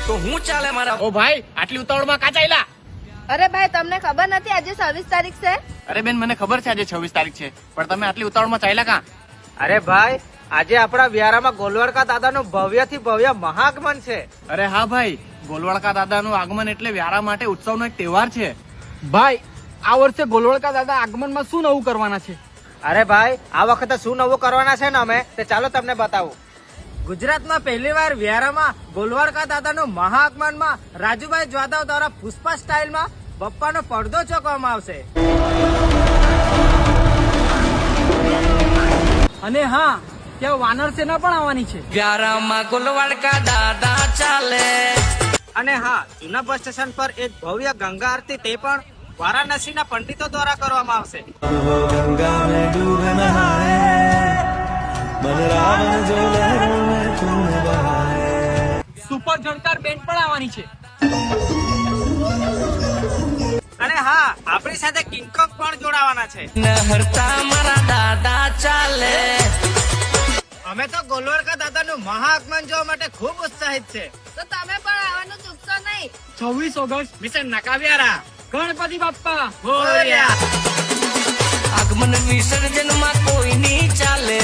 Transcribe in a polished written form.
તો હું ચાલે મારા? ઓ ભાઈ, આટલી ઉતાવળમાં કા ચાલ્યા? અરે ભાઈ તમને ખબર નથી આજે 26 તારીખ છે? અરે બેન, મને ખબર છે આજે 26 તારીખ છે, પણ તમે આટલી ઉતાવળમાં ચાલ્યા કા? અરે ભાઈ, આજે આપણા વ્યારામાં ગોલવાડકા દાદાનું ભવ્ય થી ભવ્ય મહાગમન છે. અરે હા ભાઈ, ગોલવાડકા દાદાનું આગમન એટલે વ્યારા માટે ઉત્સવનો એક તહેવાર છે. ભાઈ, આ વર્ષે ગોલવાડકા દાદા આગમનમાં શું નવું કરવાના છે? અરે ભાઈ, આ વખતે શું નવું કરવાના છે ને અમે તે ચાલો તમને બતાવું. ગુજરાતમાં પહેલીવાર વ્યારામાં ગોલવાડકા દાદાનું મહાઆગમનમાં રાજુભાઈ જાદવ દ્વારા પુષ્પા સ્ટાઇલમાં બપ્પાનો પડદો ચોકવામાં આવશે. અને હા, ત્યાં વાનર સેના પણ આવવાની છે. વ્યારામાં ગોલવાડકા દાદા ચાલે. અને હા, જૂના બસ સ્ટેશન પર એક ભવ્ય ગંગા આરતી તે પણ વારાણસીના પંડિતો દ્વારા કરવામાં આવશે. સુપર જણકાર બેન્ડ પણ આવવાની છે. અને હા, આપણી સાથે કિંગકોંગ પણ જોડાવાના છે. નહરતા મારા દાદા ચાલે. અમે તો ગોલવાડકા દાદાનું મહાઆગમન જોવા માટે ખૂબ ઉત્સાહિત છે. તો તમે પણ આવવાનું ચૂકશો નહીં. 26 ઓગસ્ટ મિશન નકાવ્યારા ગણપતિ બાપ્પા મોરયા. આગમન વિસર્જનમાં કોઈ નહીં ચાલે.